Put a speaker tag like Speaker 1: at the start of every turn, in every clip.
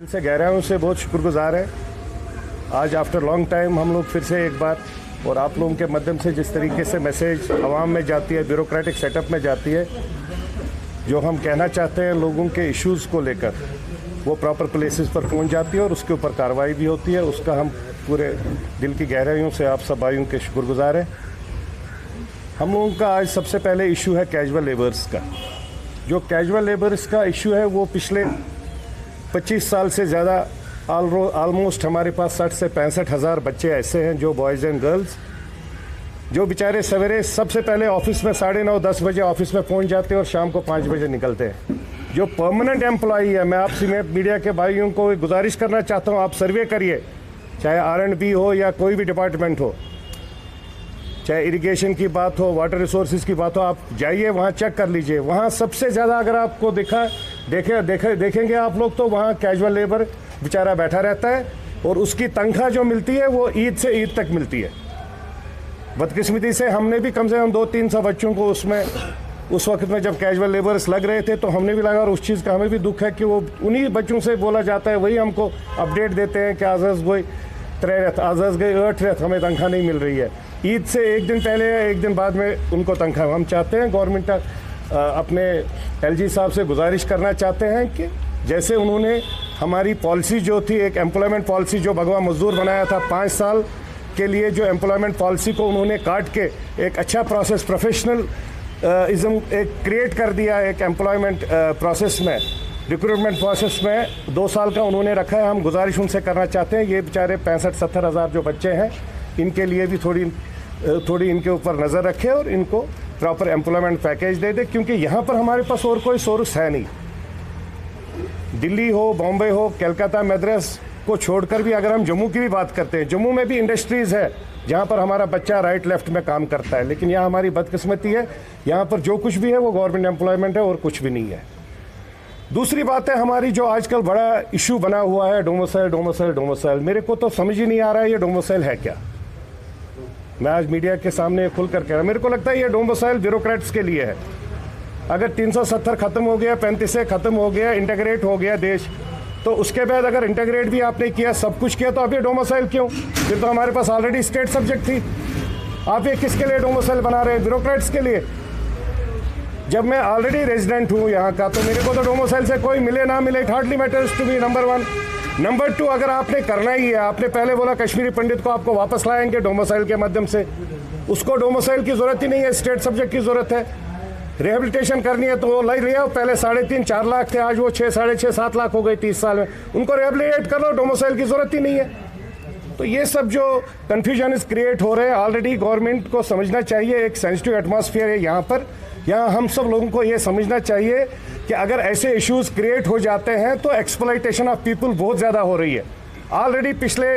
Speaker 1: से गहराइयों से बहुत शुक्रगुजार है। आज आफ्टर लॉन्ग टाइम हम लोग फिर से एक बार और आप लोगों के माध्यम से जिस तरीके से मैसेज आवाम में जाती है, ब्यूरोक्रेटिक सेटअप में जाती है, जो हम कहना चाहते हैं लोगों के इश्यूज़ को लेकर वो प्रॉपर प्लेसेस पर पहुंच जाती है और उसके ऊपर कार्रवाई भी होती है। उसका हम पूरे दिल की गहराइयों से आप सब भाइयों के शुक्रगुजार हैं। हम लोगों का आज सबसे पहले इशू है कैजुअल लेबर्स का। जो कैजुअल लेबर्स का इशू है वो पिछले 25 साल से ज़्यादा ऑलमोस्ट हमारे पास 60 से 65 हज़ार बच्चे ऐसे हैं जो बॉयज़ एंड गर्ल्स जो बेचारे सवेरे सबसे पहले ऑफिस में 9:30-10 बजे ऑफिस में पहुंच जाते हैं और शाम को 5 बजे निकलते हैं। जो परमानेंट एम्प्लॉई है, मैं आपसे मीडिया के भाइयों को गुजारिश करना चाहता हूं, आप सर्वे करिए, चाहे R&B हो या कोई भी डिपार्टमेंट हो, चाहे इरिगेशन की बात हो, वाटर रिसोर्सेज की बात हो, आप जाइए वहाँ चेक कर लीजिए। वहाँ सबसे ज़्यादा अगर आपको देखेंगे आप लोग तो वहाँ कैजुअल लेबर बेचारा बैठा रहता है और उसकी तनख्वाह जो मिलती है वो ईद से ईद तक मिलती है। बदकिस्मती से हमने भी कम से कम 200-300 बच्चों को उसमें उस वक्त में जब कैजुअल लेबर्स लग रहे थे तो हमने भी लगा, और उस चीज़ का हमें भी दुख है कि वो उन्हीं बच्चों से बोला जाता है, वही हमको अपडेट देते हैं कि आज़ाज़ गई 3 रेत, आज़ाज़ गई 8 रेत, हमें तनख्वाह नहीं मिल रही है। ईद से एक दिन पहले या एक दिन बाद में उनको तनख्वाह। हम चाहते हैं गवर्नमेंट अपने LG साहब से गुजारिश करना चाहते हैं कि जैसे उन्होंने हमारी पॉलिसी जो थी, एक एम्प्लॉयमेंट पॉलिसी जो भगवा मजदूर बनाया था 5 साल के लिए, जो एम्प्लॉयमेंट पॉलिसी को उन्होंने काट के एक अच्छा प्रोसेस, प्रोफेशनल इज़म एक क्रिएट कर दिया एक एम्प्लॉयमेंट प्रोसेस में, रिक्रूटमेंट प्रोसेस में 2 साल का उन्होंने रखा है। हम गुजारिश उनसे करना चाहते हैं, ये बेचारे 65-70 हज़ार जो बच्चे हैं इनके लिए भी थोड़ी इनके ऊपर नज़र रखें और इनको प्रॉपर एम्प्लॉयमेंट पैकेज दे दे, क्योंकि यहाँ पर हमारे पास और कोई सोर्स है नहीं। दिल्ली हो, बॉम्बे हो, कलकत्ता, मद्रास को छोड़कर भी अगर हम जम्मू की भी बात करते हैं, जम्मू में भी इंडस्ट्रीज़ है जहाँ पर हमारा बच्चा राइट लेफ्ट में काम करता है, लेकिन यहाँ हमारी बदकिस्मती है, यहाँ पर जो कुछ भी है वो गवर्नमेंट एम्प्लॉयमेंट है और कुछ भी नहीं है। दूसरी बात है हमारी जो आजकल बड़ा इशू बना हुआ है डोमिसाइल। मेरे को तो समझ ही नहीं आ रहा है ये डोमिसाइल है क्या। मैं आज मीडिया के सामने खुलकर कह रहा हूँ, मेरे को लगता है ये डोमिसाइल ब्यूरोक्रेट्स के लिए है। अगर 370 खत्म हो गया, 35 खत्म हो गया, इंटीग्रेट हो गया देश, तो उसके बाद अगर इंटीग्रेट भी आपने किया, सब कुछ किया, तो अब ये डोमिसाइल क्यों? फिर तो हमारे पास ऑलरेडी स्टेट सब्जेक्ट थी। आप ये किसके लिए डोमिसाइल बना रहे हैं? ब्यूरोक्रेट्स के लिए। जब मैं ऑलरेडी रेजिडेंट हूँ यहाँ का, तो मेरे को तो डोमिसाइल से कोई मिले ना मिले, it hardly matters to me, number 1। Number 2, अगर आपने करना ही है, आपने पहले बोला कश्मीरी पंडित को आपको वापस लाएंगे डोमिसाइल के माध्यम से, उसको डोमिसाइल की ज़रूरत ही नहीं है, स्टेट सब्जेक्ट की ज़रूरत है। रिहेबिलिटेशन करनी है तो वो लग रही है, पहले 3.5-4 लाख थे, आज वो 6, 6.5, 7 लाख हो गई 30 साल में। उनको रिहेबिलिटेट कर लो, डोमिसाइल की ज़रूरत ही नहीं है। तो ये सब जो कन्फ्यूजन क्रिएट हो रहे हैं, ऑलरेडी गवर्नमेंट को समझना चाहिए, एक सेंसिटिव एटमॉस्फेयर है यहाँ पर। यहाँ हम सब लोगों को ये समझना चाहिए कि अगर ऐसे इश्यूज क्रिएट हो जाते हैं तो एक्सप्लॉइटेशन ऑफ पीपल बहुत ज़्यादा हो रही है। ऑलरेडी पिछले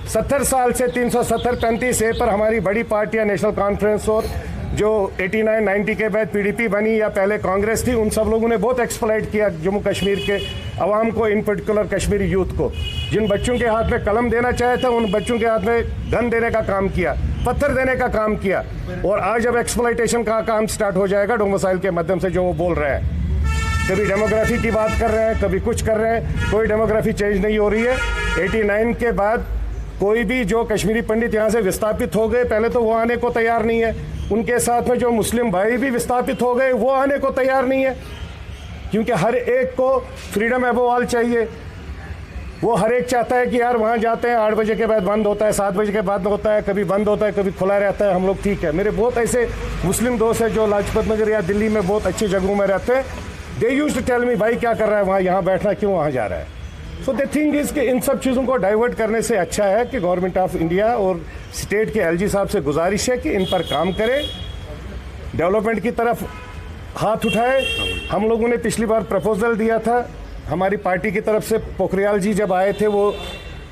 Speaker 1: 70 साल से 370-35A पर हमारी बड़ी पार्टियाँ, नेशनल कॉन्फ्रेंस और जो 89-90 के बाद PDP बनी या पहले कांग्रेस थी, उन सब लोगों ने बहुत एक्सप्लॉइट किया जम्मू कश्मीर के अवाम को, इन पर्टिकुलर कश्मीरी यूथ को। जिन बच्चों के हाथ में कलम देना चाहे था, उन बच्चों के हाथ में गन देने का काम किया, पत्थर देने का काम किया, और आज जब एक्सप्लॉइटेशन का काम स्टार्ट हो जाएगा डोमिसाइल के माध्यम से, जो वो बोल रहे हैं, कभी डेमोग्राफी की बात कर रहे हैं, कभी कुछ कर रहे हैं, कोई डेमोग्राफी चेंज नहीं हो रही है। 89 के बाद कोई भी जो कश्मीरी पंडित यहाँ से विस्थापित हो गए, पहले तो वो आने को तैयार नहीं है। उनके साथ में जो मुस्लिम भाई भी विस्थापित हो गए, वो आने को तैयार नहीं है, क्योंकि हर एक को फ्रीडम अबव ऑल चाहिए। वो हर एक चाहता है कि यार वहाँ जाते हैं, 8 बजे के बाद बंद होता है, 7 बजे के बाद होता है, कभी बंद होता है, कभी खुला रहता है, हम लोग ठीक है। मेरे बहुत ऐसे मुस्लिम दोस्त हैं जो लाजपत नगर या दिल्ली में बहुत अच्छी जगहों में रहते हैं। They used to tell me, भाई क्या कर रहा है वहाँ, यहाँ बैठना क्यों वहाँ जा रहा है। सो द थिंग इज़ कि इन सब चीज़ों को डाइवर्ट करने से अच्छा है कि गवर्नमेंट ऑफ इंडिया और स्टेट के LG साहब से गुजारिश है कि इन पर काम करें, डेवलपमेंट की तरफ हाथ उठाए। हम लोगों ने पिछली बार प्रपोजल दिया था, हमारी पार्टी की तरफ से पोखरियाल जी जब आए थे, वो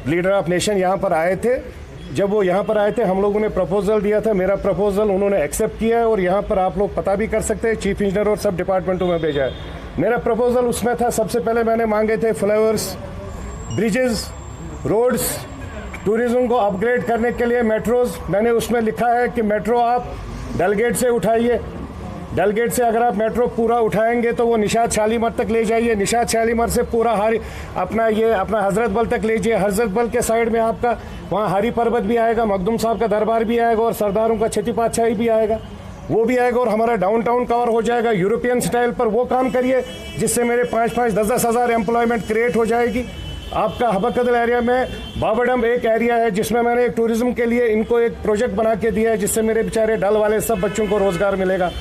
Speaker 1: लीडर ऑफ नेशन यहाँ पर आए थे, जब वो यहाँ पर आए थे हम लोगों ने प्रपोजल दिया था। मेरा प्रपोजल उन्होंने एक्सेप्ट किया है और यहाँ पर आप लोग पता भी कर सकते हैं, चीफ इंजीनियर और सब डिपार्टमेंटों में भेजा है। मेरा प्रपोजल उसमें था, सबसे पहले मैंने मांगे थे फ्लाईओवर्स, ब्रिजेस, रोड्स, टूरिज्म को अपग्रेड करने के लिए मेट्रोज। मैंने उसमें लिखा है कि मेट्रो आप डेलगेट से उठाइए, डेलगेट से अगर आप मेट्रो पूरा उठाएंगे तो वो निशात शालीमार तक ले जाइए, निशात शालीमार से पूरा अपना हजरत बल तक ले जाइए। हजरत बल के साइड में आपका वहाँ हरी पर्वत भी आएगा, मखदूम साहब का दरबार भी आएगा और सरदारों का छठी पातशाही भी आएगा, वो भी आएगा और हमारा डाउनटाउन कवर हो जाएगा यूरोपियन स्टाइल पर। वो काम करिए जिससे मेरे 5-5, 10-10 हज़ार एम्प्लॉयमेंट क्रिएट हो जाएगी। आपका हबकदल एरिया में बाबाडम एक एरिया है जिसमें मैंने एक टूरिज्म के लिए इनको एक प्रोजेक्ट बना के दिया है जिससे मेरे बेचारे डल वाले सब बच्चों को रोज़गार मिलेगा।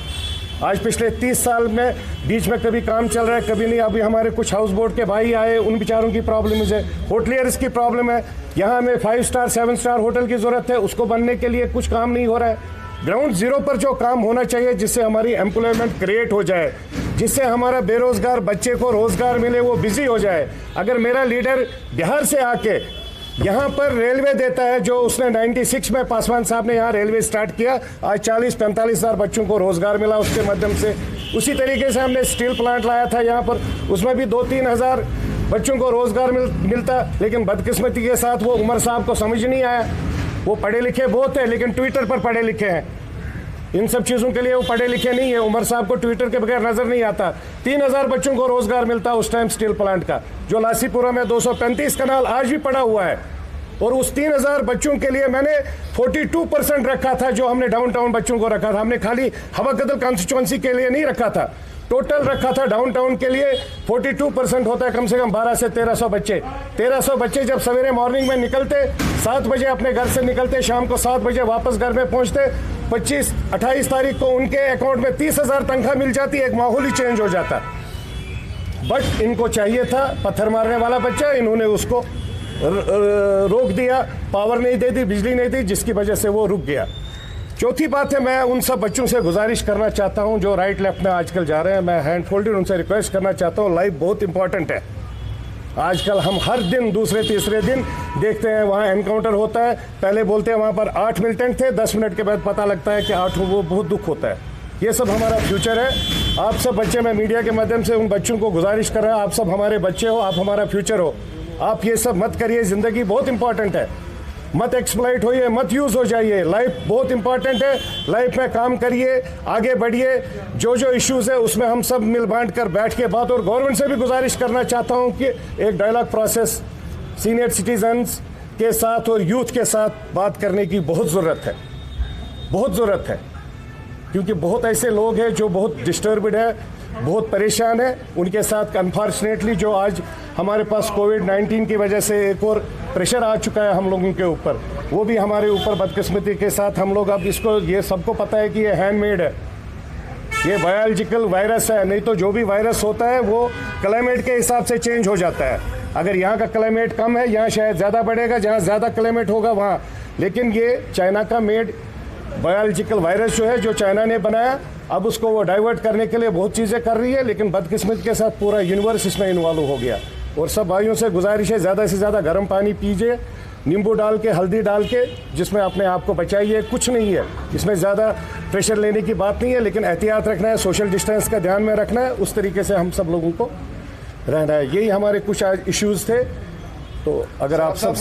Speaker 1: आज पिछले 30 साल में बीच में कभी काम चल रहा है कभी नहीं। अभी हमारे कुछ हाउस बोट के भाई आए, उन बेचारों की प्रॉब्लम है, होटलियर्स की प्रॉब्लम है। यहाँ हमें 5 स्टार 7 स्टार होटल की ज़रूरत है, उसको बनने के लिए कुछ काम नहीं हो रहा है। ग्राउंड जीरो पर जो काम होना चाहिए जिससे हमारी एम्प्लॉयमेंट क्रिएट हो जाए, जिससे हमारा बेरोजगार बच्चे को रोजगार मिले, वो बिजी हो जाए। अगर मेरा लीडर बिहार से आके यहाँ पर रेलवे देता है जो उसने 96 में पासवान साहब ने यहाँ रेलवे स्टार्ट किया, आज 40-45 हज़ार बच्चों को रोजगार मिला उसके माध्यम से। उसी तरीके से हमने स्टील प्लांट लाया था यहाँ पर, उसमें भी 2-3 हज़ार बच्चों को रोजगार मिलता, लेकिन बदकिस्मती के साथ वो उमर साहब को समझ नहीं आया। वो पढ़े लिखे बहुत है लेकिन ट्विटर पर पढ़े लिखे हैं, इन सब चीज़ों के लिए वो पढ़े लिखे नहीं है। उमर साहब को ट्विटर के बगैर नज़र नहीं आता। 3000 बच्चों को रोजगार मिलता उस टाइम स्टील प्लांट का, जो लासीपुरा में 235 कनाल आज भी पड़ा हुआ है। और उस 3000 बच्चों के लिए मैंने 42% रखा था, जो हमने डाउनटाउन बच्चों को रखा था। हमने खाली हवाकदल कॉन्स्टिट्यूंसी के लिए नहीं रखा था, टोटल रखा था डाउनटाउन के लिए। 42% होता है कम से कम 1200 से 1300 बच्चे। 1300 बच्चे जब सवेरे मॉर्निंग में निकलते, 7 बजे अपने घर से निकलते, शाम को 7 बजे वापस घर में पहुंचते, 25-28 तारीख को उनके अकाउंट में 30,000 तनख्वाह मिल जाती, एक माहौल ही चेंज हो जाता। बट इनको चाहिए था पत्थर मारने वाला बच्चा, इन्होंने उसको रोक दिया, पावर नहीं दे दी, बिजली नहीं दी, जिसकी वजह से वो रुक गया। चौथी बात है, मैं उन सब बच्चों से गुजारिश करना चाहता हूं जो राइट लेफ्ट में आजकल जा रहे हैं, मैं हैंड फोल्डेड उनसे रिक्वेस्ट करना चाहता हूं, लाइफ बहुत इंपॉर्टेंट है। आजकल हम हर दिन दूसरे तीसरे दिन देखते हैं वहाँ एनकाउंटर होता है। पहले बोलते हैं वहाँ पर 8 मिलिटेंट थे, 10 मिनट के बाद पता लगता है कि 8 वो बहुत दुख होता है। ये सब हमारा फ्यूचर है। आप सब बच्चे, मैं मीडिया के माध्यम से उन बच्चों को गुजारिश कर रहा हूँ, आप सब हमारे बच्चे हो, आप हमारा फ्यूचर हो। आप ये सब मत करिए, ज़िंदगी बहुत इंपॉर्टेंट है, मत एक्सप्लॉइट होइए, मत यूज़ हो जाइए। लाइफ बहुत इंपॉर्टेंट है, लाइफ में काम करिए, आगे बढ़िए। जो जो इश्यूज़ है उसमें हम सब मिल बांट कर बैठ के बात। और गवर्नमेंट से भी गुजारिश करना चाहता हूँ कि एक डायलॉग प्रोसेस सीनियर सिटीजन्स के साथ और यूथ के साथ बात करने की बहुत ज़रूरत है, बहुत ज़रूरत है। क्योंकि बहुत ऐसे लोग हैं जो बहुत डिस्टर्ब्ड है, बहुत परेशान है। उनके साथ अनफॉर्चुनेटली जो आज हमारे पास कोविड-19 की वजह से एक और प्रेशर आ चुका है हम लोगों के ऊपर, वो भी हमारे ऊपर बदकिस्मती के साथ हम लोग अब इसको, ये सबको पता है कि ये हैंडमेड है, ये बायोलॉजिकल वायरस है। नहीं तो जो भी वायरस होता है वो क्लाइमेट के हिसाब से चेंज हो जाता है। अगर यहाँ का क्लाइमेट कम है, यहाँ शायद ज़्यादा बढ़ेगा, जहाँ ज़्यादा क्लाइमेट होगा वहाँ। लेकिन ये चाइना का मेड बायोलॉजिकल वायरस जो है, जो चाइना ने बनाया, अब उसको वो डाइवर्ट करने के लिए बहुत चीज़ें कर रही है, लेकिन बदकिस्मत के साथ पूरा यूनिवर्स इसमें इन्वॉल्व हो गया। और सब भाइयों से गुजारिश है, ज़्यादा से ज़्यादा गर्म पानी पीजिए, नींबू डाल के, हल्दी डाल के, जिसमें अपने आप को बचाइए। कुछ नहीं है इसमें, ज़्यादा प्रेशर लेने की बात नहीं है, लेकिन एहतियात रखना है, सोशल डिस्टेंस का ध्यान में रखना है, उस तरीके से हम सब लोगों को रहना है। यही हमारे कुछ आज इश्यूज़ थे। तो अगर आप सब